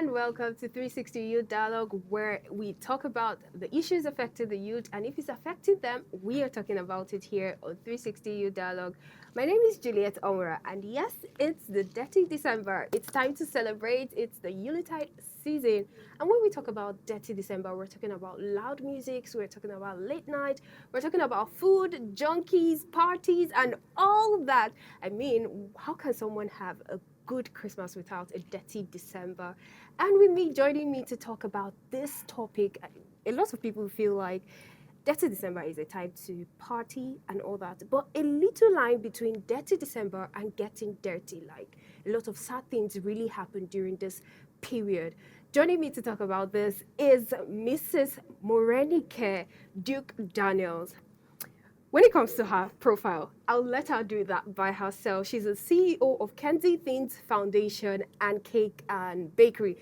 and welcome to 360 Youth Dialogue, where we talk about the issues affecting the youth, and if it's affecting them, we are talking about it here on 360 Youth Dialogue. My name is Juliet Omura, and yes, it's the Dirty December. It's time to celebrate. It's the Yuletide season, and when we talk about Dirty December, we're talking about loud music, we're talking about late night, we're talking about food, junkies, parties, and all that. I mean, how can someone have a good Christmas without a dirty December? And with me, joining me to talk about this topic, a lot of people feel like dirty December is a time to party and all that, but a little line between dirty December and getting dirty, like a lot of sad things really happen during this period. Joining me to talk about this is Mrs. Morenike Duke Daniels. When it comes to her profile, I'll let her do that by herself. She's a CEO of Kenzie Things Foundation and Cake and Bakery.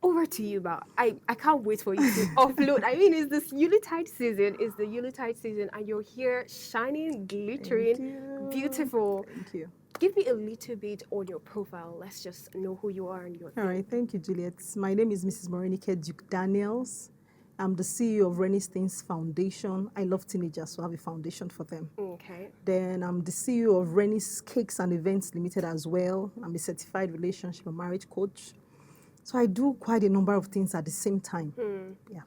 Over to you, Ma. I can't wait for you to upload. I mean, it's this Yuletide season. It's the Yuletide season, and you're here shining, glittering, beautiful. Thank you. Give me a little bit on your profile. Let's just know who you are and your All right, thank you, Juliet. My name is Mrs. Morenike Duke Daniels. I'm the CEO of Rennie's Things Foundation. I love teenagers, so I have a foundation for them. Okay. Then I'm the CEO of Rennie's Cakes and Events Limited as well. I'm a certified relationship and marriage coach. So I do quite a number of things at the same time. Yeah.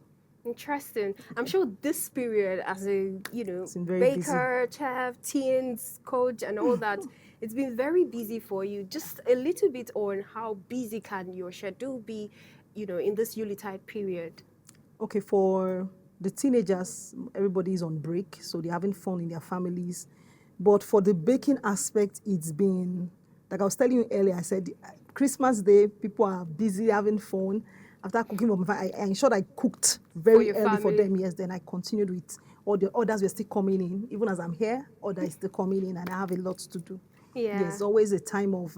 Interesting. I'm sure this period, as a very baker, chef, teens, coach, and all that, it's been very busy for you. Just a little bit on how busy can your schedule be, in this Yuletide period. Okay, for the teenagers, everybody is on break, so they're having fun in their families. But for the baking aspect, it's been, like I was telling you earlier, I said Christmas Day, people are busy having fun. After cooking for my family, I ensured I cooked very early for them, yes. Then I continued with all the others were still coming in. Even as I'm here, others are still coming in, and I have a lot to do. Yeah. There's always a time of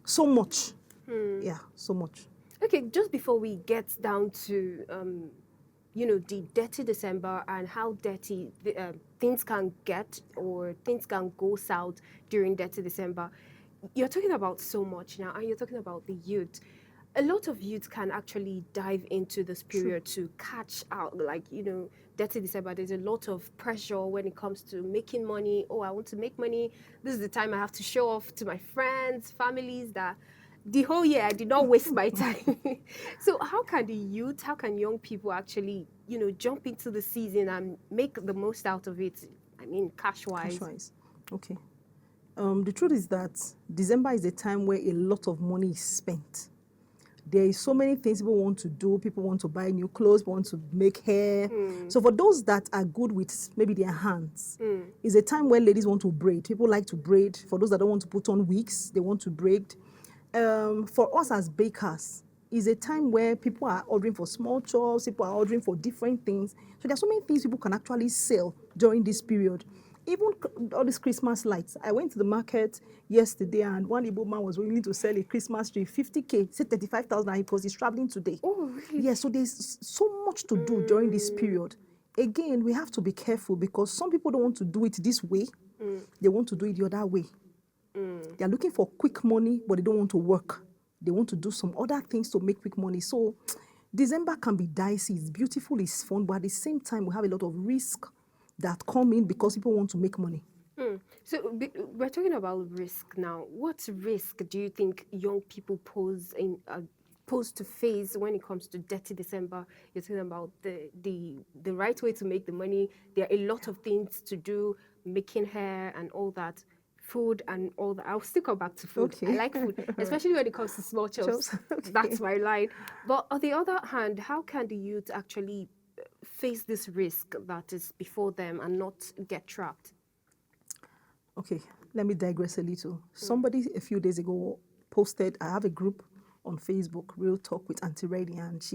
so much. Yeah, so much. Okay, just before we get down to, the dirty December and how dirty things can get or things can go south during dirty December, you're talking about so much now, and you're talking about the youth. A lot of youth can actually dive into this period to catch out, like, dirty December. There's a lot of pressure when it comes to making money. Oh, I want to make money. This is the time I have to show off to my friends, families that the whole year I did not waste my time. So how can the youth, how can young people actually, jump into the season and make the most out of it? I mean, cash-wise. Cash-wise, okay. The truth is that December is a time where a lot of money is spent. There is so many things people want to do. People want to buy new clothes, people want to make hair. So for those that are good with maybe their hands, it's a time where ladies want to braid. People like to braid. For those that don't want to put on wigs, they want to braid. For us as bakers, is a time where people are ordering for small chops, people are ordering for different things. So there are so many things people can actually sell during this period. Even all these Christmas lights. I went to the market yesterday and one Igbo man was willing to sell a Christmas tree, 50K, said 35,000 because he's traveling today. Oh, really? Yeah, so there's so much to do during this period. Again, we have to be careful because some people don't want to do it this way. They want to do it the other way. They're looking for quick money, but they don't want to work. They want to do some other things to make quick money. So December can be dicey. It's beautiful, it's fun, but at the same time, we have a lot of risk that come in because people want to make money. So we're talking about risk now. What risk do you think young people pose to face when it comes to dirty December? You're talking about the right way to make the money. There are a lot of things to do, making hair and all that. Food and all that. I'll still come back to food. Okay. I like food, especially when it comes to small chops. Okay. That's my line. But on the other hand, how can the youth actually face this risk that is before them and not get trapped? Okay, let me digress a little. Somebody a few days ago posted, I have a group on Facebook, Real Talk with Auntie Reddy, and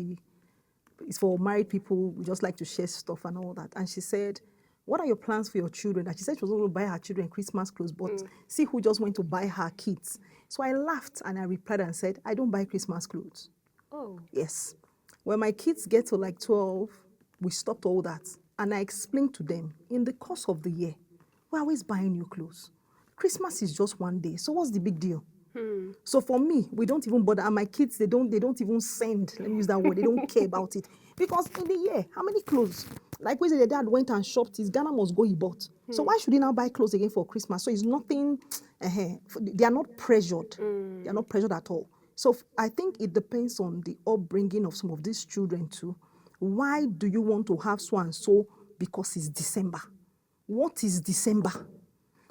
it's for married people. We just like to share stuff and all that. And she said, what are your plans for your children? And she said she was going to buy her children Christmas clothes, but see who just went to buy her kids. So I laughed and I replied and said, I don't buy Christmas clothes. Oh. Yes. When my kids get to like 12, we stopped all that. And I explained to them, in the course of the year, we're always buying new clothes. Christmas is just one day, so what's the big deal? So for me, we don't even bother. And my kids, they don't even send. Let me use that word. They don't care about it. Because in the year, how many clothes? Like we said, the dad went and shopped. His Ghana must go, he bought. So why should he now buy clothes again for Christmas? So it's nothing, they are not pressured. They are not pressured at all. So I think it depends on the upbringing of some of these children too. Why do you want to have so and so? Because it's December. What is December?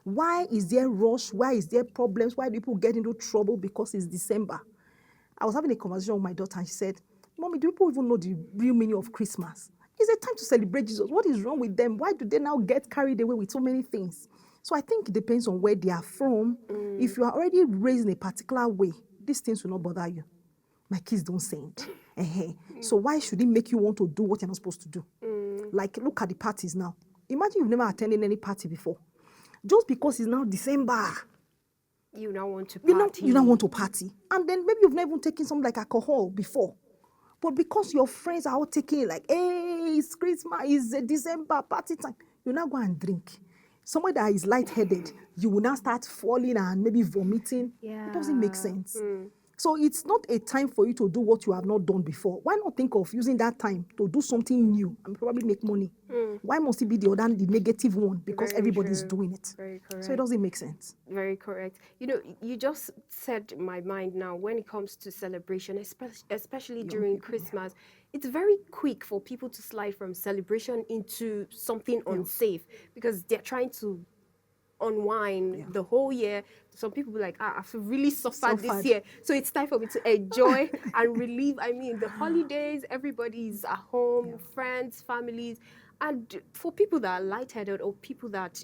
Why is there rush? Why is there problems? Why do people get into trouble because it's December? I was having a conversation with my daughter and she said, Mommy, do people even know the real meaning of Christmas? It's a time to celebrate Jesus. What is wrong with them? Why do they now get carried away with so many things? So I think it depends on where they are from. If you are already raised in a particular way, these things will not bother you. My kids don't send. So why should it make you want to do what you're not supposed to do? Like, look at the parties now. Imagine you've never attended any party before. Just because it's now December, You now want to party. you now want to party. And then maybe you've never even taken something like alcohol before. But because your friends are all taking it like, hey, it's Christmas, it's December, party time, you now go and drink. Somebody that is lightheaded, you will now start falling and maybe vomiting. It doesn't make sense. So it's not a time for you to do what you have not done before. Why not think of using that time to do something new and probably make money? Why must it be the negative one? Because Very everybody's true. doing it. Very correct. So it doesn't make sense. Very correct. You know, you just said my mind now when it comes to celebration, especially during Christmas. It's very quick for people to slide from celebration into something unsafe because they're trying to unwind the whole year. Some people be like, I've really suffered this year, so it's time for me to enjoy and relieve. I mean, the holidays, everybody's at home, friends, families, and for people that are lightheaded or people that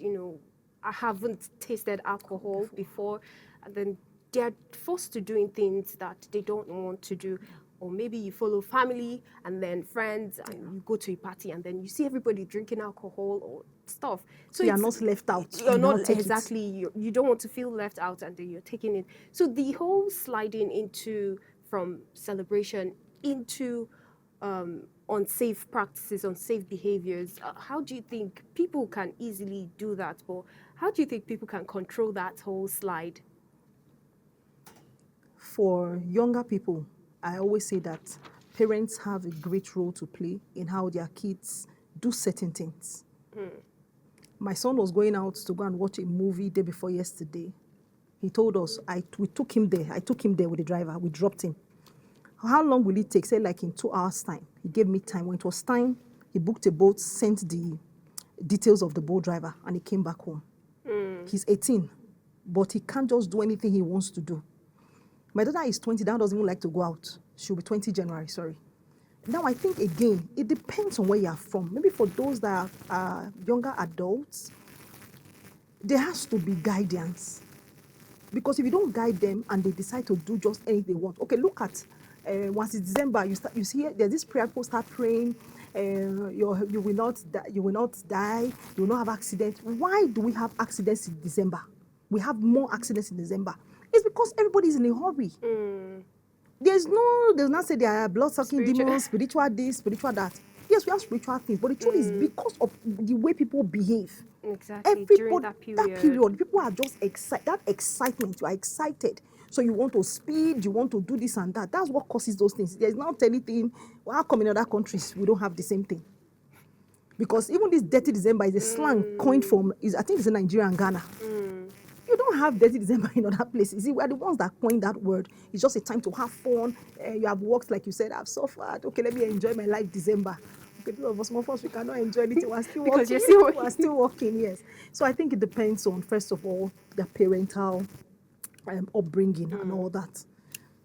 haven't tasted alcohol before, and then they're forced to doing things that they don't want to do. Or maybe you follow family and then friends and you go to a party and then you see everybody drinking alcohol or stuff. So you're not left out. You're not exactly, you don't want to feel left out and then you're taking it. So the whole sliding into from celebration into unsafe practices, unsafe behaviors, how do you think people can easily do that? But how do you think people can control that whole slide? For younger people, I always say that parents have a great role to play in how their kids do certain things. My son was going out to go and watch a movie day before yesterday. He told us, we took him there. I took him there with the driver. We dropped him. How long will it take? Say like in 2 hours' time. He gave me time. When it was time, he booked a boat, sent the details of the boat driver, and he came back home. He's 18, but he can't just do anything he wants to do. My daughter is 20, that doesn't even like to go out. She'll be 20 January, sorry. Now, I think, again, it depends on where you are from. Maybe for those that are younger adults, there has to be guidance. Because if you don't guide them and they decide to do just anything they want. Okay, look at, once it's December, you see there's this prayer, people start praying, you will not die, you will not have accidents. Why do we have accidents in December? We have more accidents in December. It's because everybody's in a hurry. There's not say there are blood-sucking demons, spiritual this, spiritual that. Yes, we have spiritual things, but the truth is because of the way people behave. Exactly, during that period. People are just excited. That excitement, you are excited. So you want to speed, you want to do this and that. That's what causes those things. There's not anything, well, how come in other countries we don't have the same thing? Because even this dirty December is a slang coined from, I think it's in Nigeria and Ghana. You don't have dirty December in other places. See, we are the ones that coined that word. It's just a time to have fun. You have worked, like you said, I've suffered. Okay, let me enjoy my life December. Okay, those of us, some of us, we cannot enjoy anything. We're still Because working. you're still working. We're still working, yes. So I think it depends on, first of all, the parental upbringing and all that.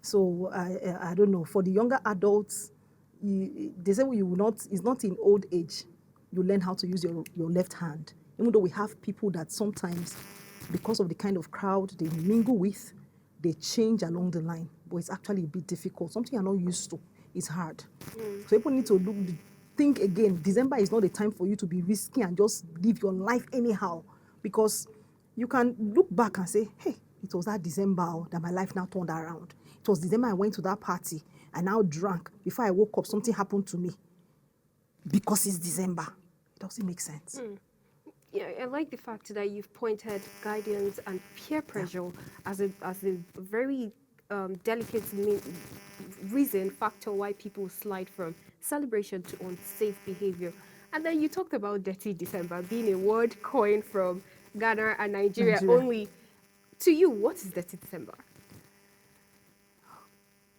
So I don't know. For the younger adults, they say you will not, it's not in old age you learn how to use your left hand. Even though we have people that sometimes, because of the kind of crowd they mingle with, they change along the line. But it's actually a bit difficult. Something you're not used to. It's hard. So people need to think again. December is not the time for you to be risky and just live your life anyhow. Because you can look back and say, hey, it was that December that my life now turned around. It was December I went to that party. I now drank. Before I woke up, something happened to me. Because it's December. It doesn't make sense. Yeah, I like the fact that you've pointed guidance and peer pressure as a very delicate reason factor why people slide from celebration to unsafe behavior. And then you talked about Dirty December being a word coined from Ghana and Nigeria Nigeria. only. To you, what is Dirty December?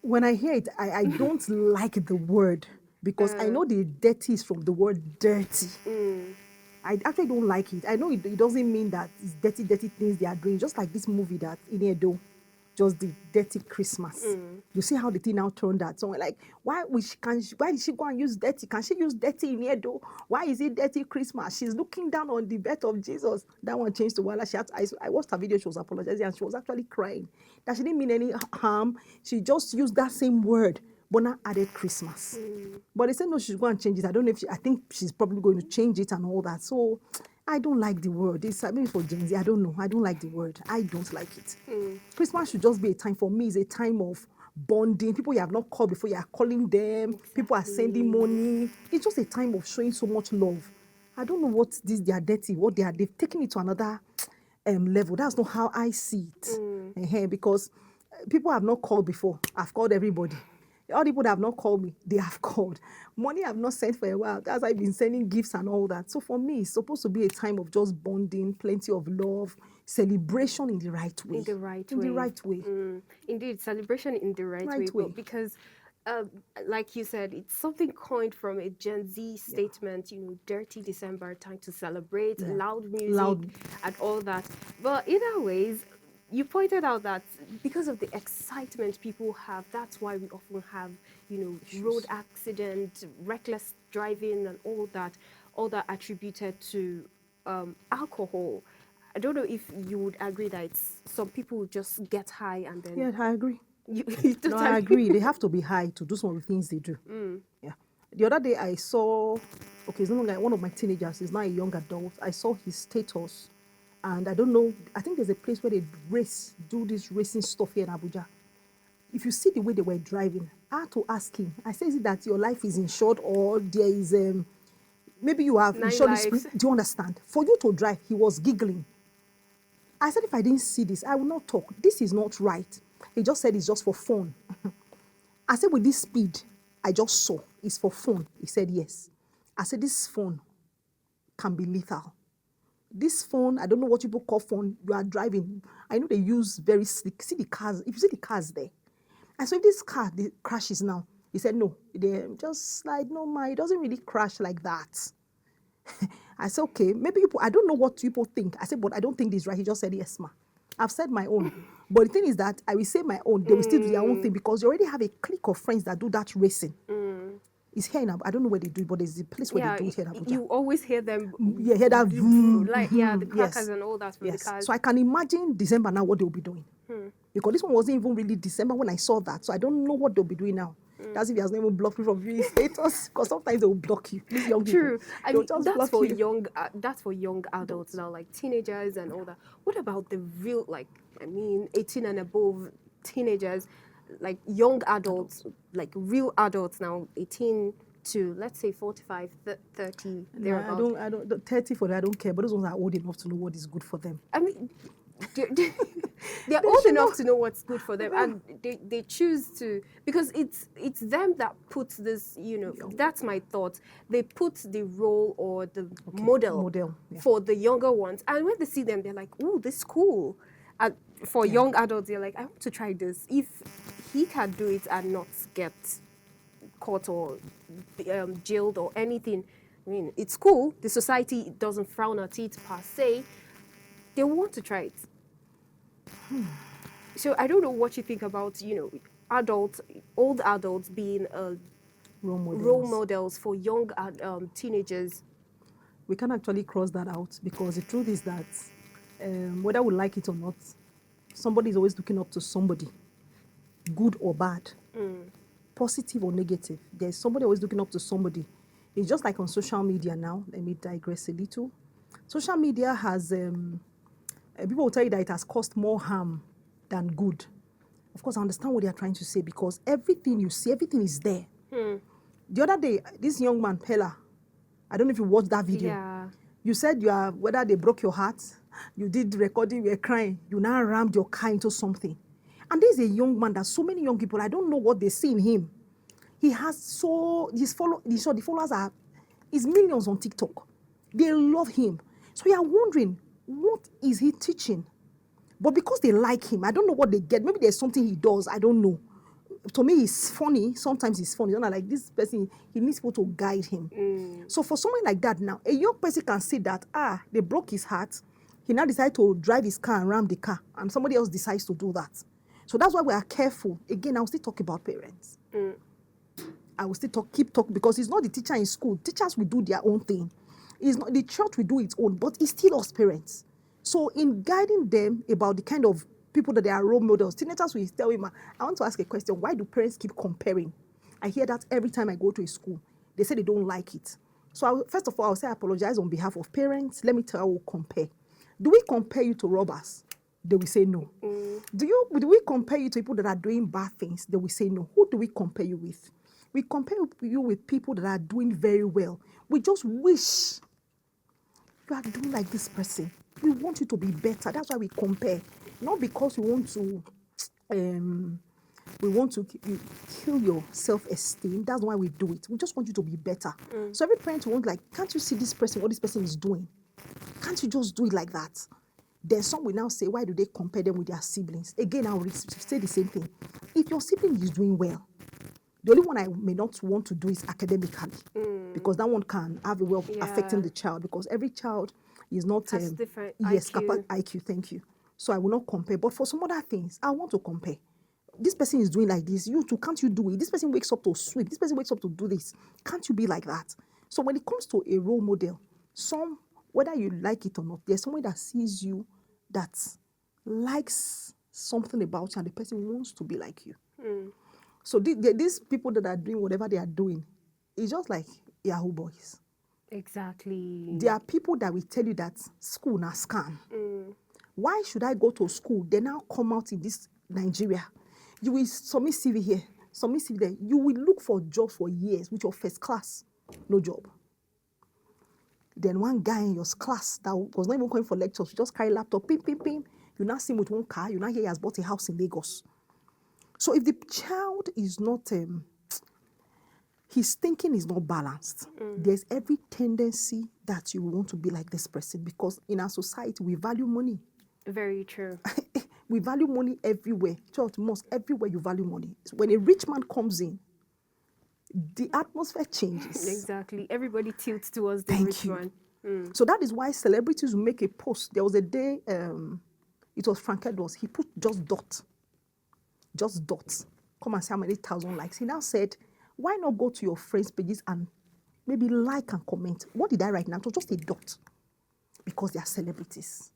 When I hear it, I don't like the word because I know the dirty is from the word dirty. I actually don't like it. I know it doesn't mean that it's dirty, dirty things they are doing. Just like this movie that in Edo, just the dirty Christmas. You see how the thing now turned out. So we're like, why did she go and use dirty? Can she use dirty in Edo? Why is it dirty Christmas? She's looking down on the birth of Jesus. That one changed to Wala. I watched her video. She was apologizing and she was actually crying. That she didn't mean any harm. She just used that same word. But now added Christmas. But they said no, she's going to change it. I don't know if I think she's probably going to change it and all that. So I don't like the word. It's maybe for Gen Z. I don't know. I don't like the word. I don't like it. Christmas should just be a time for me. It's a time of bonding. People you have not called before, you are calling them. People are sending money. It's just a time of showing so much love. I don't know what they are dirty. What they are. They've taken it to another level. That's not how I see it. Because people have not called before. I've called everybody. All the people that have not called me, they have called. Money I've not sent for a while. That's why I've been sending gifts and all that. So for me, it's supposed to be a time of just bonding, plenty of love, celebration in the right way. In the right in way. the right way. Indeed, celebration in the right way. way. But because, like you said, it's something coined from a Gen Z statement, dirty December, time to celebrate, loud music, and all that. But either ways, you pointed out that because of the excitement people have, that's why we often have, road accident, reckless driving, and all that attributed to alcohol. I don't know if you would agree that some people just get high and then. Yeah, I agree. You No, I agree. They have to be high to do some of the things they do. Yeah. The other day I saw, okay, it's no longer one of my teenagers, he's now a young adult. I saw his status. And I don't know, I think there's a place where they do this racing stuff here in Abuja. If you see the way they were driving, I had to ask him. I said, is it that your life is insured or there is, maybe you have insured this? Do you understand? For you to drive, he was giggling. I said, if I didn't see this, I will not talk. This is not right. He just said it's just for fun. I said, with this speed, I just saw, it's for fun. He said, yes. I said, this phone can be lethal. This phone, I don't know what people call phone, you are driving. I know they use very slick. See the cars, if you see the cars there. I said, if this car crashes now, he said, no, they just slide, no, it doesn't really crash like that. I said, okay, maybe I don't know what people think. I said, but I don't think this is right. He just said, yes, ma. I've said my own. But the thing is that I will say my own, they will still do their own thing because you already have a clique of friends that do that racing. It's here in Abuja. I don't know where they do it, but there's a place where they do it here in Abuja. You always hear them. Yeah, hear that vroom, the crackers and all that from the cars. So I can imagine December now what they'll be doing. Because this one wasn't even really December when I saw that. So I don't know what they'll be doing now. That's if he has not even blocked me from viewing status. Because sometimes they will block you. These young people. True. I mean, that's for young adults now, like teenagers and all that. What about the real, 18 and above teenagers, like young adults, like real adults now, 18 to, let's say, 45, 30, thereabouts? No, I don't, 30 for that, I don't care. But those ones are old enough to know what is good for them. I mean, they're old enough to know what's good for them, and they choose to, because it's them that puts this, that's my thought. They put the role or the model for the younger ones, and when they see them, they're like, "Ooh, this is cool." And for young adults, they're like, "I want to try this." If he can do it and not get caught or jailed or anything, I mean, it's cool. The society doesn't frown at it per se. They want to try it. So I don't know what you think about, adults, old adults being role models for young teenagers. We can actually cross that out because the truth is that whether we like it or not, somebody is always looking up to somebody, good or bad, positive or negative. There's somebody always looking up to somebody. It's just like on social media now. Let me digress a little. Social media has... people will tell you that it has caused more harm than good. Of course, I understand what they are trying to say because everything you see, everything is there. The other day, this young man, Pella, I don't know if you watched that video. Yeah. You said whether they broke your heart, you did recording, you were crying, you now rammed your car into something. And there's a young man that so many young people, I don't know what they see in him. He has the followers is millions on TikTok. They love him. So you are wondering, what is he teaching? But because they like him, I don't know what they get. Maybe there's something he does, I don't know. To me, he's funny. Sometimes he's funny. You know, like this person, he needs people to guide him. So for someone like that now, a young person can see that, they broke his heart. He now decides to drive his car and ram the car, and somebody else decides to do that. So that's why we are careful. Again, I will still talk about parents. I will still keep talking, because it's not the teacher in school. Teachers will do their own thing. It's not the church will do its own, but it's still us parents. So in guiding them about the kind of people that they are role models, teenagers will tell him, I want to ask a question. Why do parents keep comparing? I hear that every time I go to a school. They say they don't like it. So first of all, I'll say I apologize on behalf of parents. Let me tell you, we'll compare. Do we compare you to robbers? They will say no. Do we compare you to people that are doing bad things? They will say no. Who do we compare you with? We compare you with people that are doing very well. We just wish you are doing like this person. We want you to be better. That's why we compare. Not because we want to kill your self-esteem. That's why we do it. We just want you to be better. So every parent will want, like, can't you see this person, what this person is doing? Can't you just do it like that? Then some will now say, why do they compare them with their siblings? Again, I will say the same thing. If your sibling is doing well, the only one I may not want to do is academically, because that one can have a way of affecting the child, because every child is not has different IQ. Thank you. So I will not compare. But for some other things, I want to compare. This person is doing like this. You too, can't you do it? This person wakes up to sweep. This person wakes up to do this. Can't you be like that? So when it comes to a role model, whether you like it or not, there's someone that sees you that likes something about you, and the person wants to be like you. So these people that are doing whatever they are doing, it's just like Yahoo boys. Exactly. There are people that will tell you that school na scam. Why should I go to school? They now come out in this Nigeria. You will submit CV here, submit CV there. You will look for jobs for years with your first class, no job. Then one guy in your class that was not even going for lectures, just carry laptop, pim, pim, pim. You now see him with one car. You now hear he has bought a house in Lagos. So if the child is not, his thinking is not balanced, there's every tendency that you want to be like this person, because in our society, we value money. Very true. We value money everywhere. Church, mosque, everywhere you value money. So when a rich man comes in, the atmosphere changes. Exactly. Everybody tilts towards the rich man. So that is why celebrities will make a post. There was a day, it was Frank Edwards, he put just dots. Come and see how many thousand likes. He now said, why not go to your friends' pages and maybe like and comment? What did I write now? It was just a dot, because they are celebrities.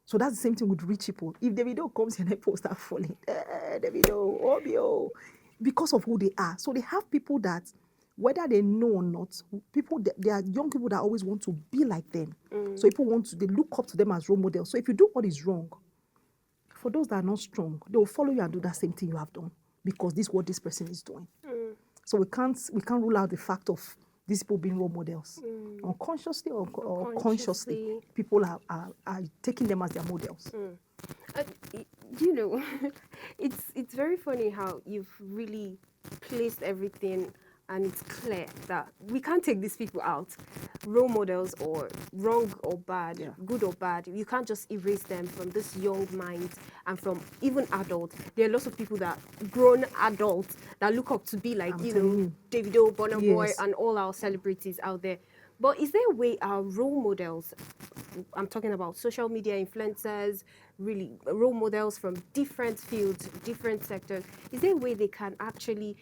So that's the same thing with rich people. If Davido comes and people start falling, Davido, Obio, because of who they are. So they have people that, whether they know or not, there are young people that always want to be like them. So people they look up to them as role models. So if you do what is wrong, for those that are not strong, they will follow you and do that same thing you have done, because this is what this person is doing. So we can't rule out the fact of these people being role models. Unconsciously or consciously, people are taking them as their models. You know, it's very funny how you've really placed everything, and it's clear that we can't take these people out. Role models, or wrong or bad, good or bad, you can't just erase them from this young mind and from even adults. There are lots of people that, grown adults, that look up to be like, Davido, Burna Boy, and all our celebrities out there. But is there a way our role models, I'm talking about social media influencers, really role models from different fields, different sectors, is there a way they can actually,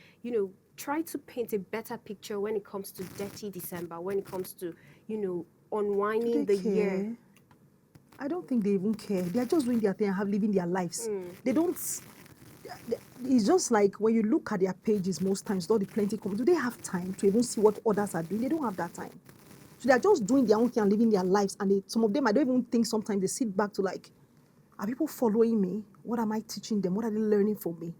try to paint a better picture when it comes to Dirty December, when it comes to, unwinding the year? I don't think they even care. They are just doing their thing and living their lives. They don't. It's just like when you look at their pages most times, all the plenty comments, do they have time to even see what others are doing? They don't have that time. So they are just doing their own thing and living their lives. And some of them, I don't even think sometimes they sit back to like, are people following me? What am I teaching them? What are they learning from me?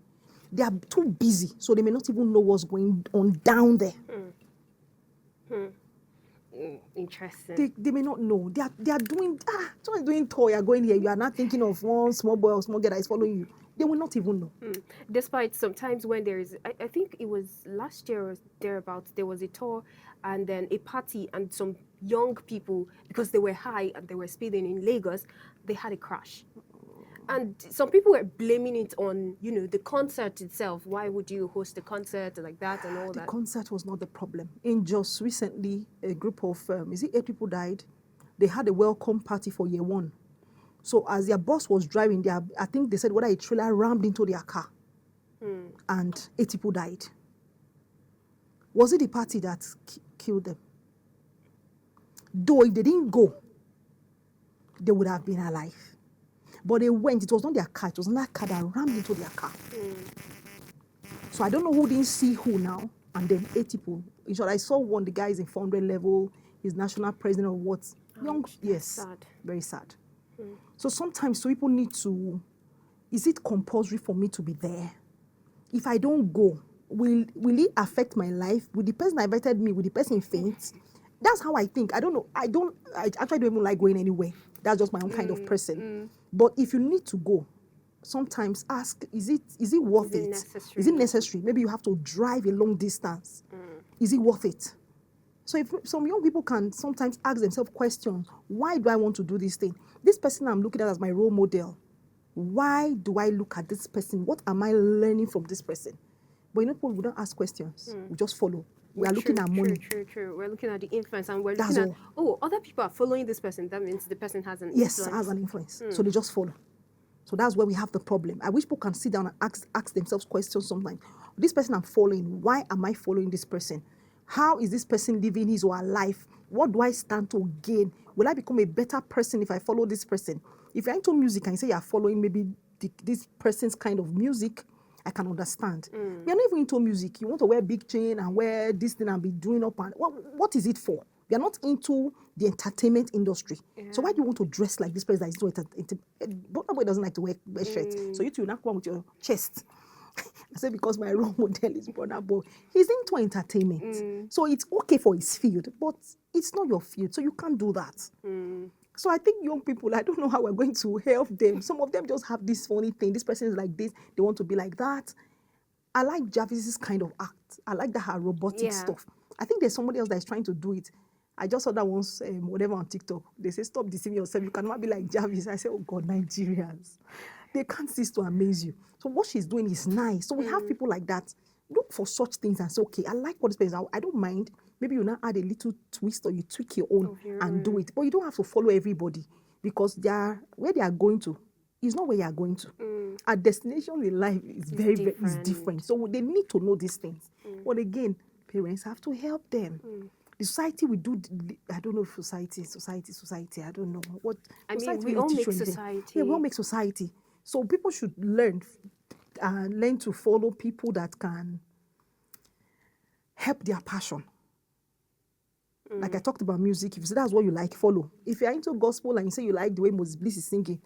They are too busy, so they may not even know what's going on down there. Interesting. They may not know. They are doing, someone is doing toy, you're going here, you are not thinking of one small boy or small girl that is following you. They will not even know. Despite sometimes when there is, I think it was last year or thereabouts, there was a tour and then a party, and some young people, because they were high and they were speeding in Lagos, they had a crash. And some people were blaming it on, the concert itself. Why would you host a concert like that and all The that? concert was not the problem. In just recently, a group of, is it 8 people died? They had a welcome party for year one. So as their boss was driving, I think they said whether a trailer rammed into their car and 8 people died. Was it the party that killed them? Though if they didn't go, they would have been alive. But they went, it was not their car, it was another car that rammed into their car. So I don't know who didn't see who now, and then 8 people. In short, I saw one, the guy is in 400 level, he's national president of what? Young, yes, sad. very sad. So sometimes so people need to, is it compulsory for me to be there? If I don't go, will it affect my life? Will the person that invited me, will the person faint? That's how I think. I don't know. I actually don't even like going anywhere. That's just my own kind of person. But if you need to go, sometimes ask, is it worth it? Necessary? Is it necessary? Maybe you have to drive a long distance. Is it worth it? So if some young people can sometimes ask themselves questions, why do I want to do this thing? This person I'm looking at as my role model, why do I look at this person? What am I learning from this person? But people, we don't ask questions. We just follow. We are looking at money. True. We're looking at the influence, and we're That's looking at, all. other people are following this person. That means the person has an Yes, influence. has an influence. So they just follow. So that's where we have the problem. I wish people can sit down and ask themselves questions sometimes. This person I'm following, why am I following this person? How is this person living his or her life? What do I stand to gain? Will I become a better person if I follow this person? If you're into music and you say you're following maybe this person's kind of music, I can understand. You're not even into music. You want to wear big chain and wear this thing and be doing up and what is it for? You're not into the entertainment industry. So why do you want to dress like this person that is into entertainment? But nobody doesn't like to wear shirts. So you two will not come with your chest. I say because my role model is Brother Boy. He's into entertainment. So it's okay for his field, but it's not your field. So you can't do that. So I think young people, I don't know how we're going to help them. Some of them just have this funny thing. This person is like this. They want to be like that. I like Jarvis's kind of act. I like that her robotic stuff. I think there's somebody else that is trying to do it. I just saw that once, whatever on TikTok. They say, stop deceiving yourself. You cannot be like Jarvis. I say, oh God, Nigerians. They can't cease to amaze you. So what she's doing is nice. So we have people like that. Look for such things and say, okay, I like what this person is. I don't mind. Maybe you now add a little twist or you tweak your own and do it. But you don't have to follow everybody because where they are going to is not where you are going to. Our destination in life is very different. So they need to know these things. But again, parents have to help them. The society will do, I don't know if society, I don't know. What I mean, society we really all teach make you anything. society. Yeah, we all make society. So people should learn to follow people that can help their passion. Like I talked about music, if you say that's what you like, follow. If you're into gospel and you say you like the way Moses Bliss is singing,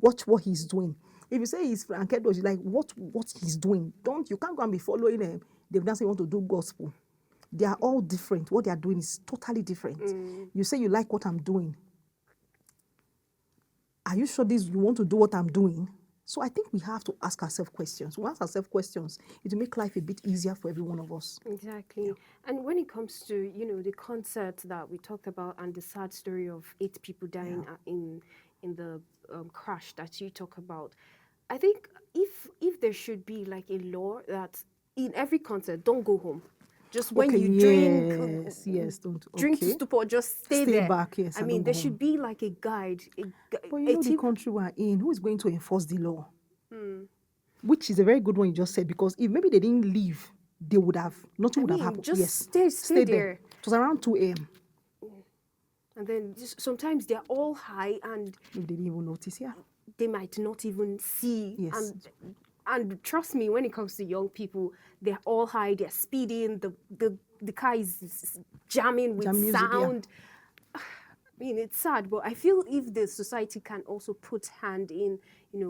watch what he's doing. If you say he's Frank Edwards, you like what he's doing. You can't go and be following them. They've not say you want to do gospel. They are all different. What they are doing is totally different. You say you like what I'm doing. Are you sure you want to do what I'm doing? So I think we have to ask ourselves questions. We ask ourselves questions, it will make life a bit easier for every one of us. Exactly. And when it comes to, the concert that we talked about and the sad story of 8 people dying in the crash that you talk about, I think if there should be like a law that in every concert, don't go home. Just when you drink, don't drink to stupor, just stay there. back. Yes, I mean, there should be like a guide. But you know the country we're in, who is going to enforce the law? Which is a very good one you just said, because if maybe they didn't leave, they would have, nothing would have happened. Just Yes, stay there. It was around 2 a.m. And then sometimes they're all high and Maybe they didn't even notice, they might not even see. Yes. And trust me, when it comes to young people, they're all high, they're speeding, the car is jamming with Jam music, sound. I mean, it's sad, but I feel if the society can also put hand in,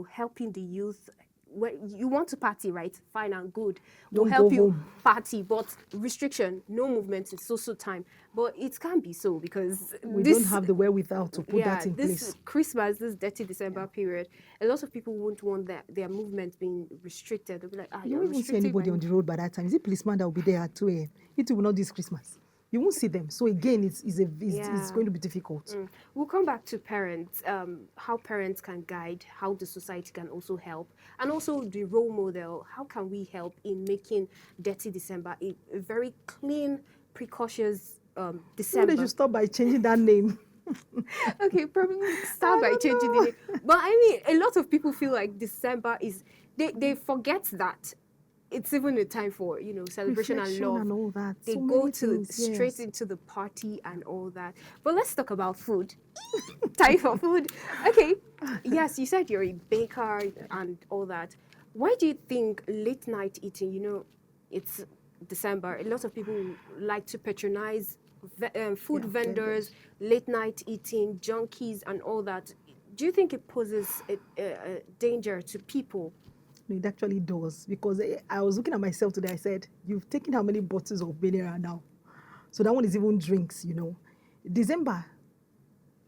helping the youth when you want to party, right? Fine and good. We'll Don't help go you home. party, but restriction, no movement in so time. But it can't be so because We don't this, have the wherewithal to put yeah, that in this place. Christmas, this dirty December period, a lot of people won't want their movement being restricted. They'll be like, You you're won't even see restricting anybody my. on the road by that time. Is it policeman that will be there at 2 a.m.? It will not this Christmas. You won't see them. So again, it's Yeah. going to be difficult. We'll come back to parents, how parents can guide, how the society can also help, and also the role model. How can we help in making Dirty December a very clean, precautious Maybe they December? should stop by changing that name. Okay, probably start I by don't changing the know. name. But I mean, a lot of people feel like December is, they forget that it's even a time for, celebration and Reflection love. and all that. They So go many to things, straight yes. into the party and all that. But let's talk about food. Time for food. Okay. Yes, you said you're a baker and all that. Why do you think late night eating, it's December, a lot of people like to patronize food Yeah, vendors, vendors. late night eating, junkies, and all that. Do you think it poses a danger to people? No, it actually does. Because I was looking at myself today. I said, you've taken how many bottles of mineral now? So that one is even drinks. December,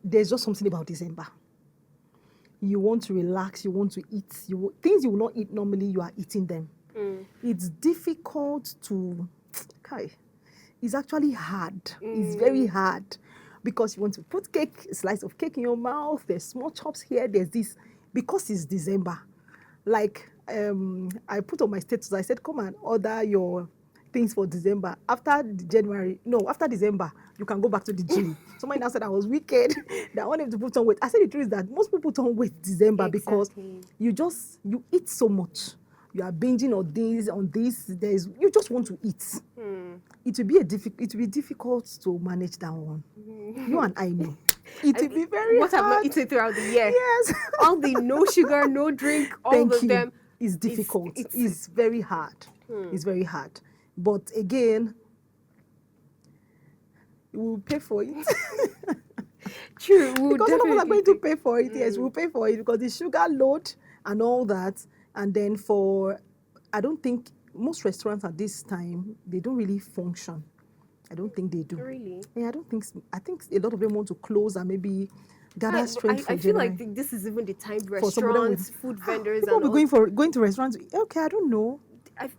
there's just something about December. You want to relax, you want to eat. Things you will not eat normally, you are eating them. It's difficult to, Kai, it's actually hard. It's very hard because you want to put cake, a slice of cake in your mouth. There's small chops here. There's this because it's December. Like I put on my status. I said, "Come and order your things for December. After January, no, after December, you can go back to the gym." Somebody now said I was wicked. That I wanted to put on weight. I said the truth is that most people put on weight December because Exactly. you eat so much. You are binging on this. You just want to eat. It will be difficult to manage that one. You and I know. It will be very What I've not hard. eaten throughout the year. Yes. All the no sugar, no drink, all Thank of you. them. It's difficult. It's It's very hard. It's very hard. But again, we will pay for it. true. We'll Because all of us are definitely going to pay. pay for it. Yes, we'll pay for it because the sugar load and all that. And then I don't think most restaurants at this time, they don't really function. I don't think they do. Really? Yeah, I don't think. I think a lot of them want to close and maybe gather strength for I feel like January. this is even the time For some of them restaurants, with food vendors, people and will be all. going to restaurants. Okay, I don't know. I,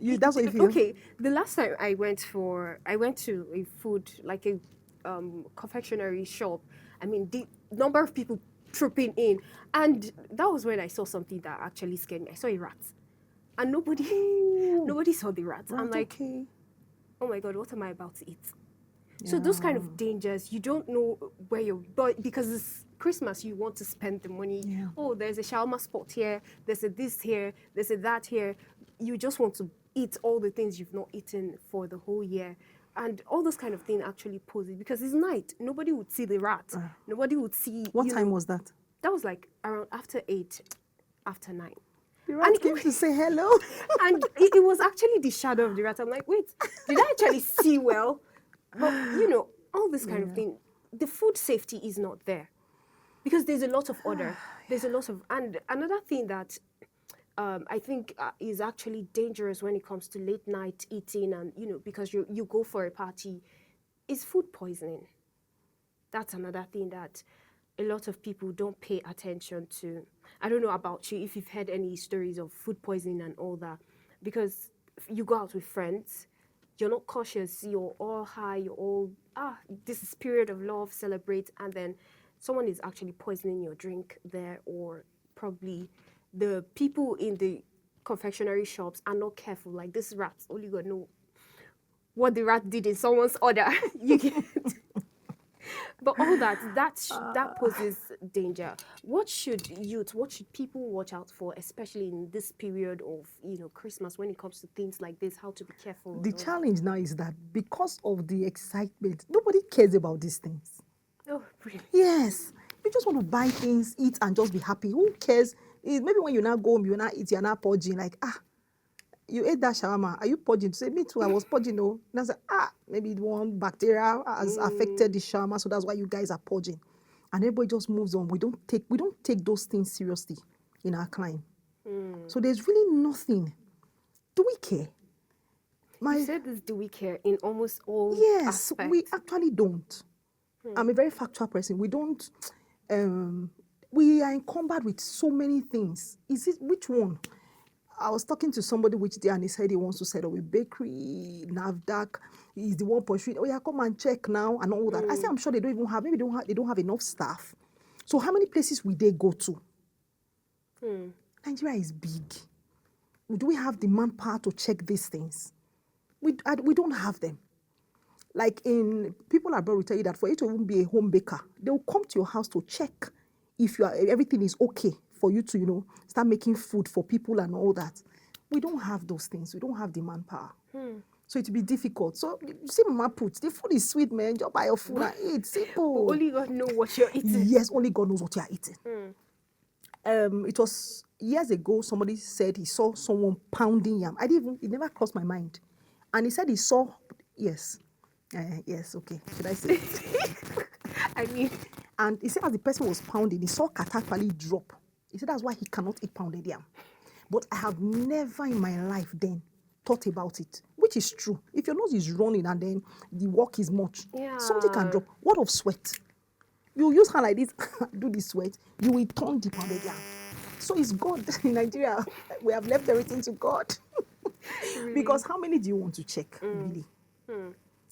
That's what you feel. okay, the last time I went to a food, like a confectionery shop. I mean, the number of people trooping in, and that was when I saw something that actually scared me. I saw a rat, and nobody saw the rat. I'm Right, like, okay. oh my god, what am I about to eat? So those kind of dangers, you don't know where you're, but because it's Christmas, you want to spend the money. Yeah. Oh, there's a shawarma spot here, there's a this here, there's a that here. You just want to eat all the things you've not eaten for the whole year. And all those kind of things actually pose it because it's night. Nobody would see the rat. Nobody would see. What time was that? That was like around after 8, after 9. The rat came to say hello. And it was actually the shadow of the rat. I'm like, wait, did I actually see well? But, all this kind of thing, the food safety is not there because there's a lot of order. There's a lot of, and another thing that I think is actually dangerous when it comes to late night eating and, because you go for a party, is food poisoning. That's another thing that a lot of people don't pay attention to. I don't know about you, if you've heard any stories of food poisoning and all that, because you go out with friends, you're not cautious, you're all high, you're all, this is period of love, celebrate, and then someone is actually poisoning your drink there, or probably the people in the confectionery shops are not careful, like this rats, only God know what the rat did in someone's order. You get but all that poses danger. What should people watch out for, especially in this period of Christmas, when it comes to things like this? How to be careful. The challenge now is that because of the excitement, nobody cares about these things. Oh, really? Yes. You just want to buy things, eat, and just be happy. Who cares? Maybe when you now go home, you now eat, you're now purging, like, you ate that shawarma. Are you purging? To say, me too, I was purging. No. And I said, maybe one bacteria has affected the shawarma, so that's why you guys are purging. And everybody just moves on. We don't take those things seriously in our climb. So there's really nothing. Do we care? You said this, do we care in almost all Yes, we aspects? actually don't. I'm a very factual person. We don't. We are encumbered with so many things. Is it which one? I was talking to somebody which day and he said he wants to set up a bakery, NAVDAC. He's the one pursuing. Oh yeah, come and check now and all that. I say I'm sure they don't even have. Maybe they don't have enough staff. So how many places will they go to? Nigeria is big. Do we have the manpower to check these things? We don't have them. Like in people abroad will tell you that for you to even be a home baker, they will come to your house to check if everything is okay for you to start making food for people and all that. We don't have those things. We don't have the manpower. So it will be difficult. So you see, Mama put the food is sweet, man. Just buy your food and eat. Simple. Only God knows what you're eating. Yes, only God knows what you are eating. It was years ago. Somebody said he saw someone pounding yam. It never crossed my mind. And he said he saw, yes, yes, okay. Should I say it? I mean, And he said as the person was pounding, he saw caterpillar drop. He said that's why he cannot eat pounded yam. But I have never in my life then thought about it, which is true. If your nose is running and then the work is much, something can Yeah. drop. What of sweat? You use hand like this, do the sweat, you will turn the pounded yam. So it's God in Nigeria. We have left everything to God. Because how many do you want to check, really?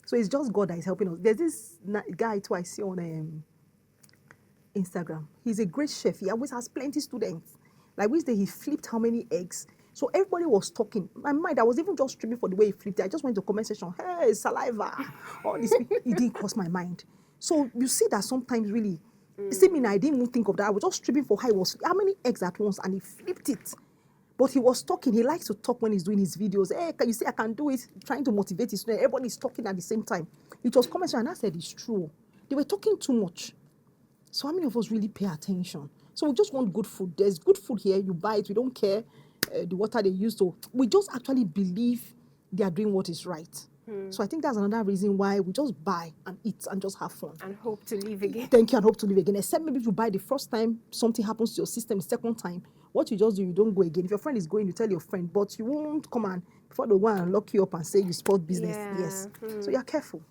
So it's just God that is helping us. There's this guy too I see on Instagram. He's a great chef. He always has plenty students. Like which day he flipped how many eggs. So everybody was talking. My mind, I was even just streaming for the way he flipped it. I just went to comment section. Hey, saliva. All this. It didn't cross my mind. So you see that sometimes really. See me now, I didn't even think of that. I was just streaming for how many eggs at once, and he flipped it. But he was talking. He likes to talk when he's doing his videos. Hey, can you see I can do it? Trying to motivate his students. Everybody's talking at the same time. It was comment section, and I said it's true. They were talking too much. So how many of us really pay attention? So we just want good food. There's good food here. You buy it. We don't care the water they use. So we just actually believe they are doing what is right. So I think that's another reason why we just buy and eat and just have fun. And hope to live again. Thank you and hope to live again. Except maybe if you buy the first time, something happens to your system, the second time, what you just do, you don't go again. If your friend is going, you tell your friend, but you won't come and before they go and lock you up and say you spoiled business. Yeah. Yes. So you're careful.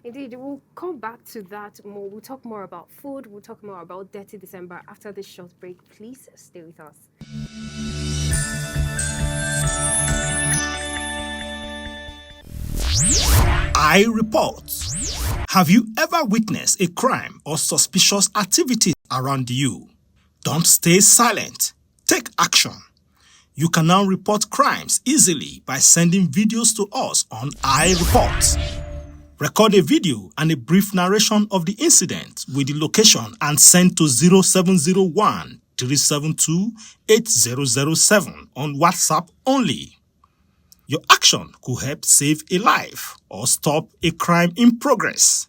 Indeed, we'll come back to that more. We'll talk more about food. We'll talk more about Dirty December after this short break. Please stay with us. I report. Have you ever witnessed a crime or suspicious activity around you? Don't stay silent. Take action. You can now report crimes easily by sending videos to us on I Report. Record a video and a brief narration of the incident with the location and send to 0701 372 8007 on WhatsApp only. Your action could help save a life or stop a crime in progress.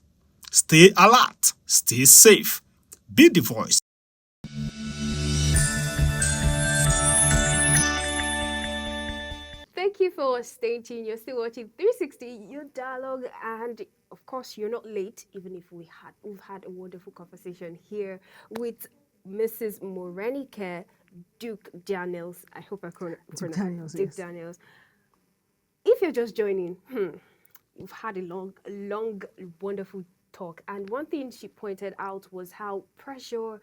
Stay alert, stay safe, be the voice. Thank you for staying tuned. You're still watching 360 Youth Dialogue, and of course, you're not late. Even if we've had a wonderful conversation here with Mrs. Morenike Duke Daniels. I hope I Daniels, Duke yes. Daniels. If you're just joining, we've had a long, wonderful talk. And one thing she pointed out was how pressure,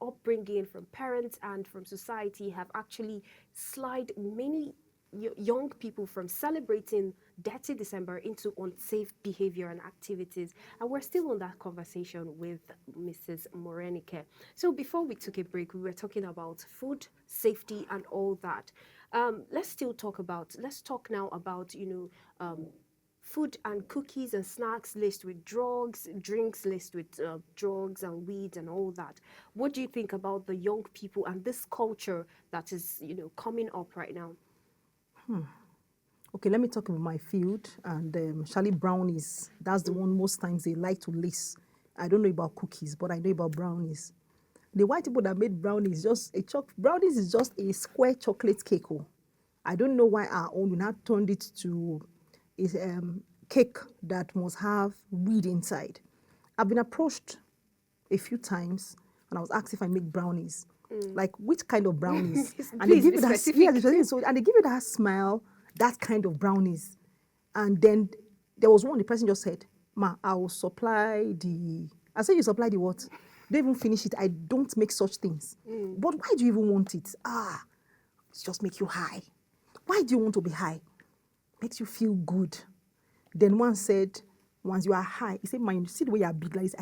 upbringing from parents and from society have actually slid many young people from celebrating Dirty December into unsafe behavior and activities. And we're still on that conversation with Mrs. Morenike. So before we took a break, we were talking about food safety and all that. Let's talk now about, food and cookies and snacks laced with drugs, drinks laced with drugs and weed and all that. What do you think about the young people and this culture that is, coming up right now? Okay, let me talk about my field. And Charlie brownies, that's the one most times they like to lace. I don't know about cookies, but I know about brownies. The white people that made brownies, brownies is just a square chocolate cake. Oh. I don't know why our own, we now turned it to a cake that must have weed inside. I've been approached a few times and I was asked if I make brownies. Like, which kind of brownies? And they Please give be you that, specific. yeah, and they give you that smile, that kind of brownies. And then there was one, the person just said, "Ma, I will supply the," I said, "You supply the what? Don't even finish it. I don't make such things." But why do you even want it? It just make you high. Why do you want to be high? Makes you feel good. Then one said, once you are high, he said, "Man, you see the way you are big like this,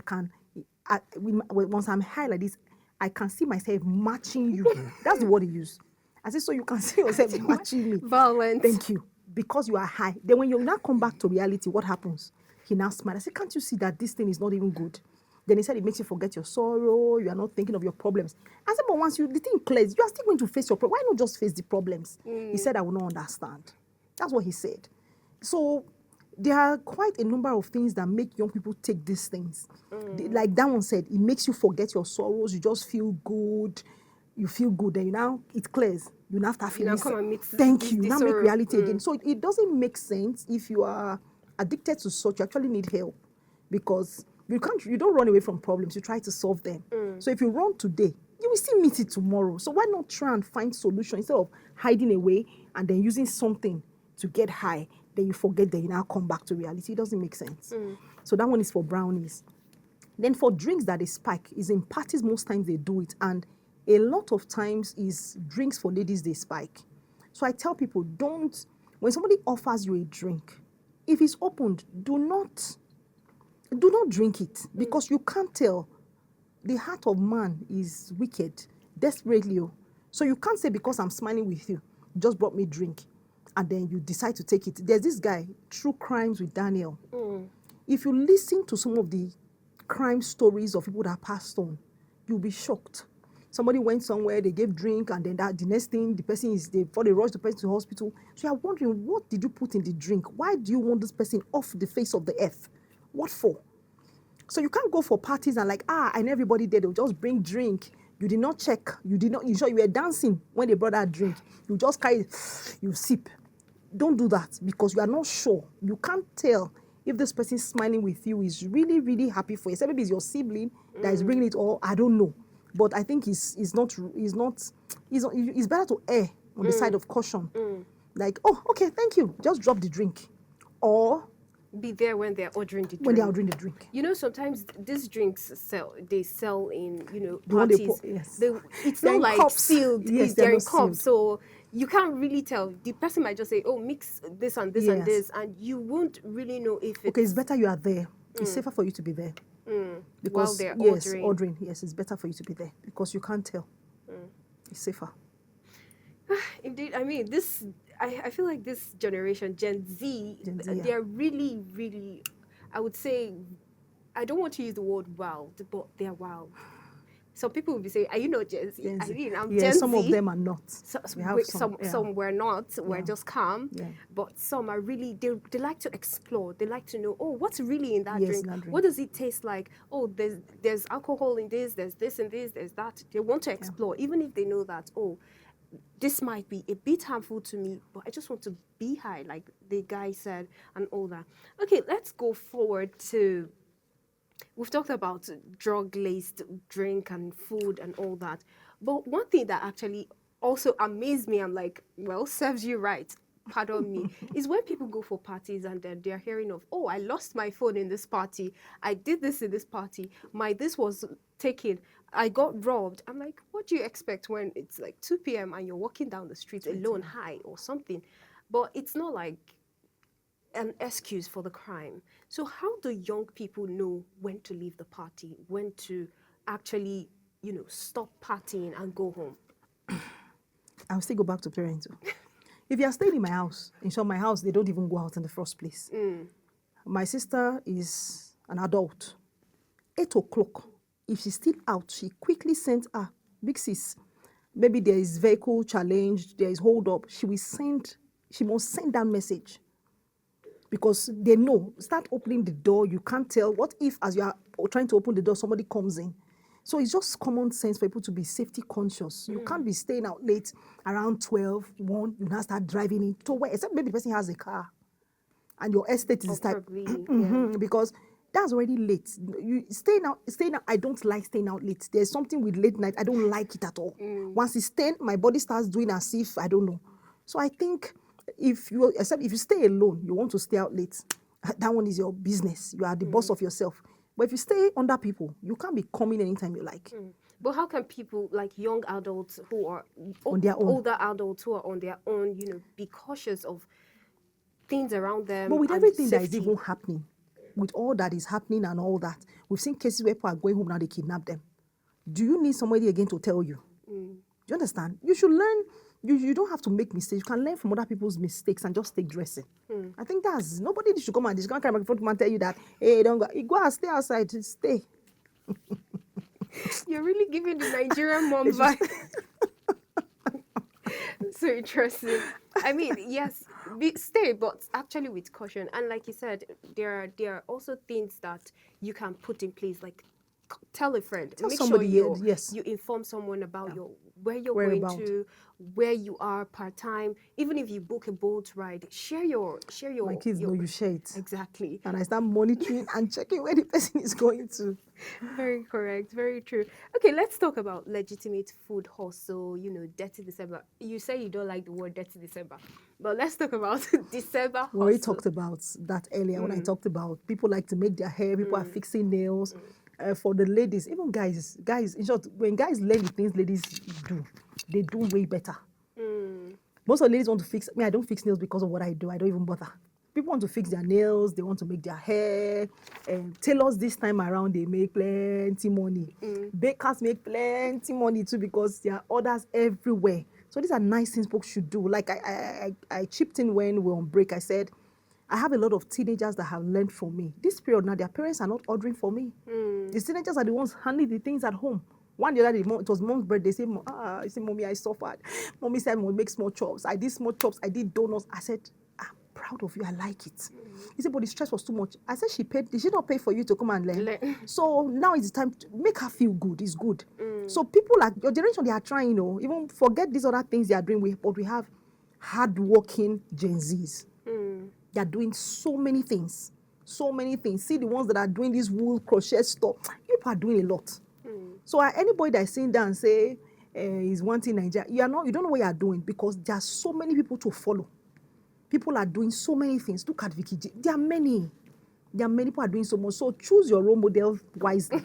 once I'm high like this, I can see myself matching you." That's the word he used. I said, "So you can see yourself matching me." Violent. Thank you. Because you are high. Then when you now come back to reality, what happens? He now smiled. I said, "Can't you see that this thing is not even good?" Then he said, "It makes you forget your sorrow. You are not thinking of your problems." I said, "But once the thing clears, you are still going to face your problem. Why not just face the problems?" He said, "I will not understand." That's what he said. So there are quite a number of things that make young people take these things. Like that one said, it makes you forget your sorrows. You just feel good. You feel good. Then it clears. You now start You now feeling come and meet thank you. this Now make sorrow. reality again. So it doesn't make sense if you are addicted to such. You actually need help, because you don't run away from problems. You try to solve them. So if you run today, you will still meet it tomorrow. So why not try and find solution instead of hiding away and then using something to get high? Then you forget that you now come back to reality. It doesn't make sense. So that one is for brownies. Then for drinks that they spike, is in parties most times they do it, and a lot of times is drinks for ladies they spike. So I tell people, when somebody offers you a drink, if it's opened, do not drink it, because you can't tell. The heart of man is wicked, desperately. So you can't say, because I'm smiling with you, you just brought me drink, and then you decide to take it. There's this guy, True Crimes with Daniel. If you listen to some of the crime stories of people that passed on, you'll be shocked. Somebody went somewhere, they gave drink, and then the next thing, before they rush the person to the hospital. So you're wondering, what did you put in the drink? Why do you want this person off the face of the earth? What for? So you can't go for parties and and everybody there, they'll just bring drink. You did not check. You sure you were dancing when they brought that drink. You just carry, you sip. Don't do that, because you are not sure. You can't tell if this person smiling with you is really, really happy for you. Except maybe it's your sibling that is bringing it, or I don't know. But I think it's better to err on the side of caution. Like, "Oh, okay, thank you. Just drop the drink." Or Be there when they're ordering the drink. when they are ordering the drink. You know, sometimes these drinks sell in, The one they parties. pour, yes. It's They're not in like cups. sealed. Yes, They're they're in not cups. sealed. So you can't really tell. The person might just say, "Oh, mix this and this and Yes. this," and you won't really know if it's... Okay, it's better you are there. It's safer for you to be there. while Because, they're yes, ordering. Yes, it's better for you to be there, because you can't tell. It's safer. Indeed, I mean, I feel like this generation, Gen Z, Gen Z, yeah. they're really, really, I would say, I don't want to use the word wild, but they're wild. Some people will be saying, "Are you not Gen Z?" Gen Z. I mean, I'm Yeah, Gen some Z. of them are not. So, We have some yeah. were not. We're Yeah. just calm. Yeah. But some are really, they like to explore. They like to know, oh, what's really in that Yes, drink? in that drink. What does it taste like? Oh, there's alcohol in this. There's this and this. There's that. They want to explore, even if they know that, oh, this might be a bit harmful to me, but I just want to be high, like the guy said, and all that. Okay, let's go forward to... We've talked about drug-laced drink and food and all that. But one thing that actually also amazed me, I'm like, well, serves you right, pardon me, is when people go for parties and then they're hearing of, "Oh, I lost my phone in this party. I did this in this party. This was taken. I got robbed." I'm like, what do you expect when it's like 2 p.m. and you're walking down the street alone, high or something? But it's not like an excuse for the crime. So how do young people know when to leave the party, when to actually, stop partying and go home? I'll still go back to parenting. If you are staying in my house, my house, they don't even go out in the first place. My sister is an adult. 8 o'clock, if she's still out, she quickly sends her, "Big sis, maybe there is vehicle challenge, there is hold up." She must send that message. Because they know, start opening the door, you can't tell. What if, as you are trying to open the door, somebody comes in? So it's just common sense for people to be safety conscious. You can't be staying out late around 12, 1, you now start driving in to where, except maybe the person has a car and your estate is Or type. probably, yeah. Because that's already late. You staying out. I don't like staying out late. There's something with late night. I don't like it at all. Once it's 10, my body starts doing as if I don't know. So I think except if you stay alone, you want to stay out late. That one is your business. You are the boss of yourself. But if you stay under people, you can't be coming anytime you like. But how can people, like young adults who are On their own. older adults who are on their own, be cautious of things around them? But with and everything that is safety? even happening, with all that is happening and all that, we've seen cases where people are going home now, they kidnap them. Do you need somebody again to tell you? Do you understand? You should learn. You don't have to make mistakes. You can learn from other people's mistakes and just take dressing. I think that's, nobody should come and just come and tell you that, hey, don't go. You go and stay outside, stay. You're really giving the Nigerian mom vibe. So interesting. I mean, yes, stay, but actually with caution. And like you said, there are also things that you can put in place, like tell a friend. Tell Make somebody, sure yes. you inform someone about where you're Where going about. to, where you are part time. Even if you book a boat ride, share your. My kids know you share it. Exactly. And I start monitoring and checking where the person is going to. Very correct. Very true. Okay, let's talk about legitimate food hustle, dirty December. You say you don't like the word dirty December, but let's talk about December hustle. We already talked about that earlier when I talked about people like to make their hair, people are fixing nails. For the ladies, even guys, in short, when guys learn the things ladies do, they do way better. Most of the ladies want to fix, I don't fix nails because of what I do. I don't even bother. People want to fix their nails, they want to make their hair. Tailors this time around, they make plenty money. Bakers make plenty money too because there are orders everywhere. So these are nice things folks should do. Like I chipped in when we were on break. I said, I have a lot of teenagers that have learned from me. This period now, their parents are not ordering for me. The teenagers are the ones handling the things at home. One the other day, it was mom's birthday. They say, Mommy, I suffered. Mommy said, Mommy, make small chops. I did small chops. I did donuts. I said, I'm proud of you. I like it. He said, but the stress was too much. I said, did she not pay for you to come and learn? So now it's time to make her feel good. It's good. So people like your generation, they are trying, even forget these other things they are doing. But we have hardworking Gen Zs. They are doing so many things. So many things. See the ones that are doing this wool crochet stuff. People are doing a lot. So anybody that's sitting down and say is wanting Nigeria, you don't know what you are doing because there are so many people to follow. People are doing so many things. Look at Vicky J. There are many people are doing so much. So choose your role model wisely.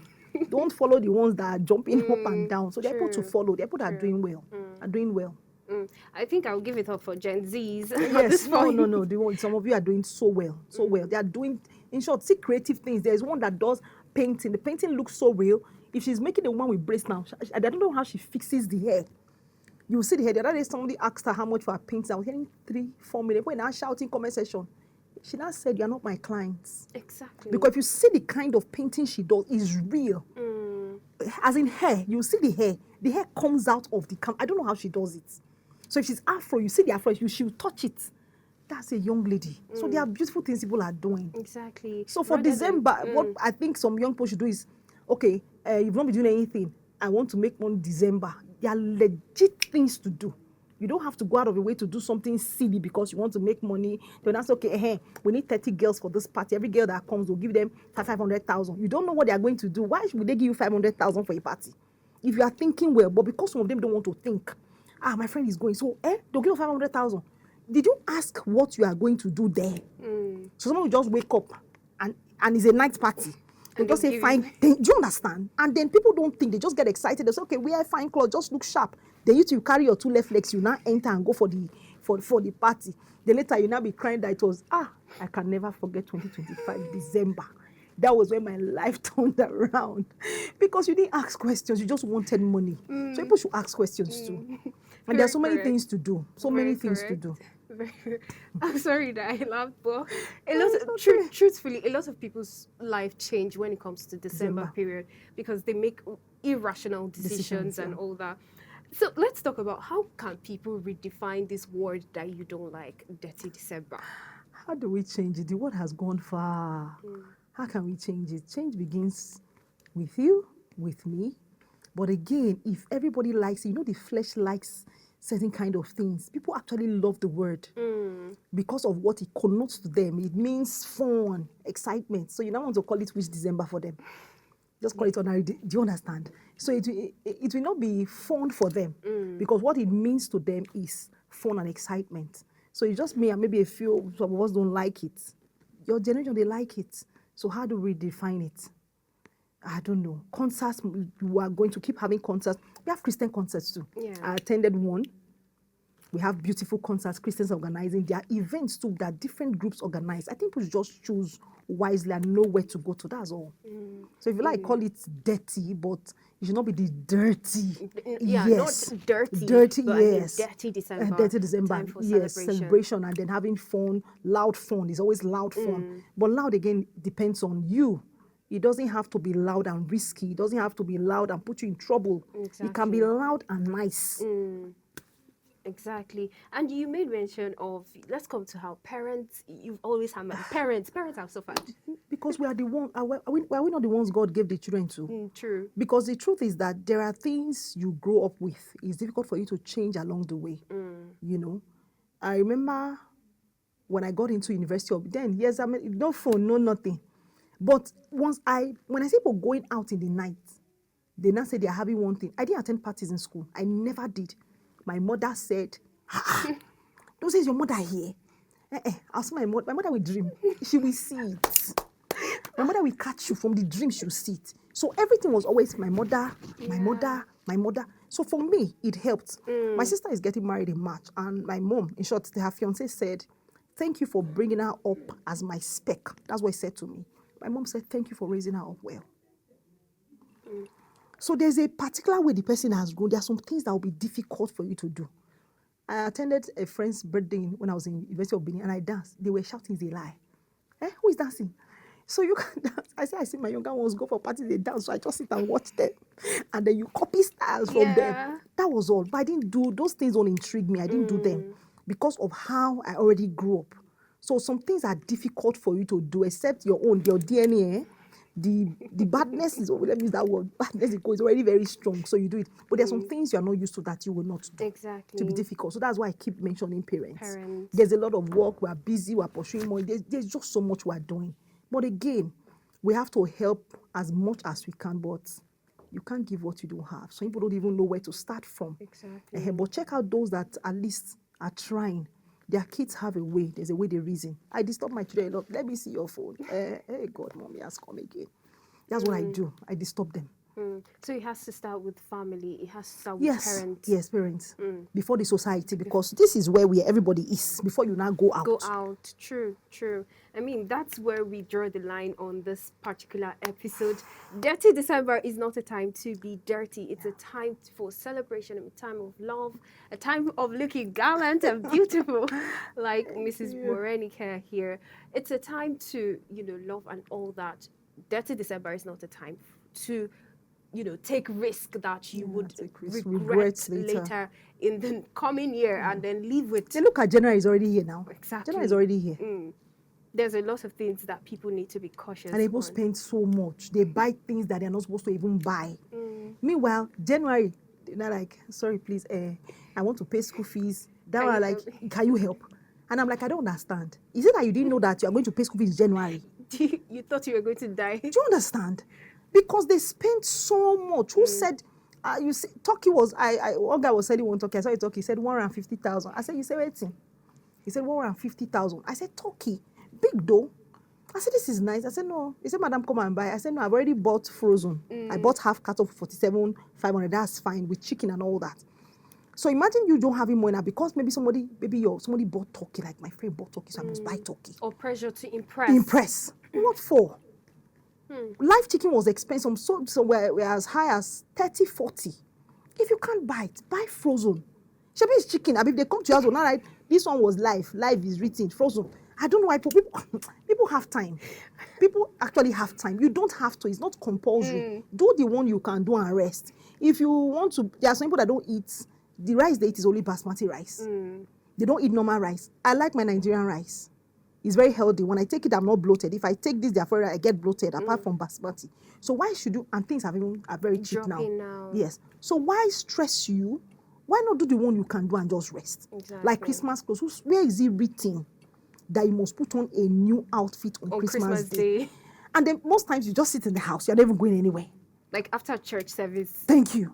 Don't follow the ones that are jumping up and down. So there are people to follow. There are people that are doing well. Are doing well. I think I'll give it up for Gen Zs. Yes, no. Some of you are doing so well, so well. They are doing, in short, see creative things. There's one that does painting. The painting looks so real. If she's making the one with braids now, I don't know how she fixes the hair. You will see the hair. The other day, somebody asked her how much for her painting. I was hearing 3-4 million. When I shouting comment section, she now said, "You're not my clients." Exactly. Because if you see the kind of painting she does, is real. As in hair, you see the hair. The hair comes out of the I don't know how she does it. So if she's afro, you see the afro, she'll touch it. That's a young lady. So there are beautiful things people are doing. Exactly. So for December, what I think some young people should do is, okay, you've not been doing anything. I want to make money December. There are legit things to do. You don't have to go out of your way to do something silly because you want to make money. Then that's okay. Hey, we need 30 girls for this party. Every girl that comes, we'll give them 500,000. You don't know what they are going to do. Why would they give you 500,000 for a party? If you are thinking well, but because some of them don't want to think, my friend is going. So, they'll give you 500,000. Did you ask what you are going to do there? So someone will just wake up and it's a night party. They just say fine. Do you understand? And then people don't think. They just get excited. They say, okay, wear fine clothes. Just look sharp. Then you carry your 2 left legs. You now enter and go for the party. Then later you now be crying that it was, I can never forget 2025 December. That was when my life turned around. Because you didn't ask questions. You just wanted money. So people should ask questions too. And there are so many things to do. So many things to do. I'm sorry that I laughed, but truthfully, a lot of people's life change when it comes to December period because they make irrational decisions and all that. So let's talk about how can people redefine this word that you don't like, dirty December. How do we change it? The word has gone far. How can we change it? Change begins with you, with me. But again, if everybody likes it, the flesh likes certain kind of things. People actually love the word. because of what it connotes to them. It means fun, excitement. So you don't want to call it Wish December for them. Just call it ordinary. Do you understand? So it will not be fun for them because what it means to them is fun and excitement. So it's just me and maybe a few of us don't like it. Your generation, they like it. So how do we define it? I don't know. Concerts, we are going to keep having concerts. We have Christian concerts too. Yeah. I attended one. We have beautiful concerts, Christians organizing. There are events too that different groups organize. I think we should just choose wisely and know where to go to. That's all. So if you like, call it dirty, but it should not be the dirty. Yeah, Yes. not dirty. Dirty, but I mean yes. dirty December. Dirty December. Time for Yes, celebration. celebration and then having fun. Loud fun is always loud fun. But loud again depends on you. It doesn't have to be loud and risky. It doesn't have to be loud and put you in trouble. It can be Exactly. loud and nice. Exactly. And you made mention of, let's come to how parents, you've always had parents have suffered. Because we are the one. Are we not the ones God gave the children to? True. Because the truth is that there are things you grow up with. It's difficult for you to change along the way. You know, I remember when I got into university of then, yes, I mean, no phone, no nothing. But when I see people going out in the night, they now say they are having one thing. I didn't attend parties in school. I never did. My mother said, don't say it's your mother here. I'll see my mother. My mother will dream. She will see it. My mother will catch you from the dream. She will see it. So everything was always my mother, my mother, my mother. So for me, it helped. My sister is getting married in March, and my mom, in short, her fiance said, "Thank you for bringing her up as my spec." That's what he said to me. My mom said, "Thank you for raising her up well." So there's a particular way the person has grown. There are some things that will be difficult for you to do. I attended a friend's birthday when I was in University of Benin, and I danced. They were shouting, "It's a lie." Who is dancing? So you can dance. I see my younger ones go for parties, they dance. So I just sit and watch them. And then you copy styles from them. That was all. But I didn't do, those things don't intrigue me. I didn't do them because of how I already grew up. So some things are difficult for you to do, except your own, your DNA. The badness is, let me use that word, badness is already very strong, so you do it. But there's some things you are not used to that you will not do. Exactly. To be difficult. So that's why I keep mentioning parents. Parents. There's a lot of work, we are busy, we are pursuing more. There's just so much we are doing. But again, we have to help as much as we can, but you can't give what you don't have. Some people don't even know where to start from. Exactly. But check out those that at least are trying. Their kids have a way. There's a way they reason. I disturb my children a lot. Let me see your phone. Hey, God, mommy has come again. That's what I do. I disturb them. So it has to start with family. It has to start with parents. Yes, parents. Before the society, because this is where everybody is. Before you now go out. Go out. True. I mean, that's where we draw the line on this particular episode. Dirty December is not a time to be dirty. It's a time for celebration, a time of love, a time of looking gallant and beautiful, like Mrs. Morenike here. It's a time to, love and all that. Dirty December is not a time to, take risk that you would regret later in the coming year and then live with. They look at January is already here now. Exactly. January is already here. There's a lot of things that people need to be cautious. And people spend so much. They buy things that they're not supposed to even buy. Meanwhile, January, they're like, "Sorry, please, I want to pay school fees." That one like, "Can you help?" And I'm like, "I don't understand. Is it that you didn't know that you are going to pay school fees in January? You thought you were going to die." Do you understand? Because they spent so much. Who said, you see, Turkey was, one guy was selling one Turkey. I saw a Turkey, he said 150,000. I said, "You say waiting?" He said 150,000. I said, "Turkey, big though." I said, "This is nice." I said, "No." He said, "Madam, come and buy." I said, "No, I've already bought frozen. I bought half carton for 47,500. That's fine with chicken and all that." So imagine you don't have money now because maybe somebody bought turkey, like my friend bought turkey, so I must buy turkey. Or pressure to impress. Impress. What for? Live chicken was expensive, so we're as high as 30, 40. If you can't buy it, buy frozen. Shebi is chicken. I mean, if they come to your house, not right. This one was live. Live is written, frozen. I don't know why people have time. People actually have time. You don't have to. It's not compulsory. Do the one you can do and rest. If you want to, there are some people that don't eat. The rice they eat is only basmati rice. They don't eat normal rice. I like my Nigerian rice. It's very healthy. When I take it, I'm not bloated. If I take this, therefore I get bloated, apart from basmati. So why should you, and things are very cheap now. Yes. So why stress you? Why not do the one you can do and just rest? Exactly. Like Christmas clothes. Where is it written? that you must put on a new outfit on Christmas Day. Day. And then most times you just sit in the house, you're never going anywhere. Like after church service. Thank you.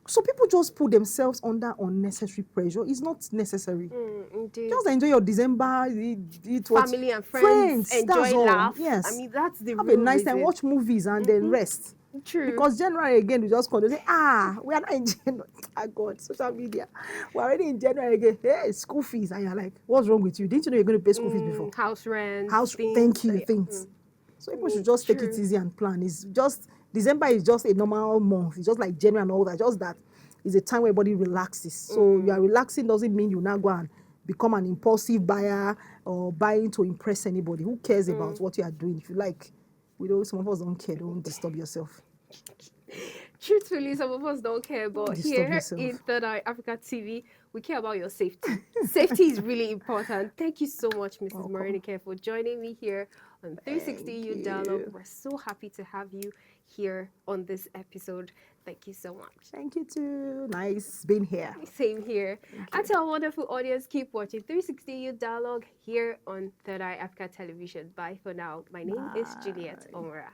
So people just put themselves under unnecessary pressure. It's not necessary. Indeed. Just enjoy your December, eat what Family and friends, that's enjoy, all. laugh. Yes. I mean, that's the Have real a nice reason. time, watch movies, and then rest. True. Because January again, we just come to say, we are not in January. Ah, God, social media. We're already in January again. Hey, school fees. And you're like, what's wrong with you? Didn't you know you're going to pay school fees before? House rent. Thank you, things. So people should just take it True. easy and plan. It's just, December is just a normal month. It's just like January and all that. Just that is a time where everybody relaxes. So you are relaxing doesn't mean you now go and become an impulsive buyer or buying to impress anybody. Who cares about what you are doing? If you like, some of us don't care. Don't disturb yourself. Truthfully, some of us don't care, but Disturb here yourself. in Third Eye Africa TV, we care about your safety. Safety is really important. Thank you so much, Mrs. Morenike, for joining me here on 360 U Dialogue. We're so happy to have you here on this episode. Thank you so much. Thank you too. Nice being here. Same here. And to our wonderful audience, keep watching 360 U Dialogue here on Third Eye Africa Television. Bye for now. My name is Juliet Omora.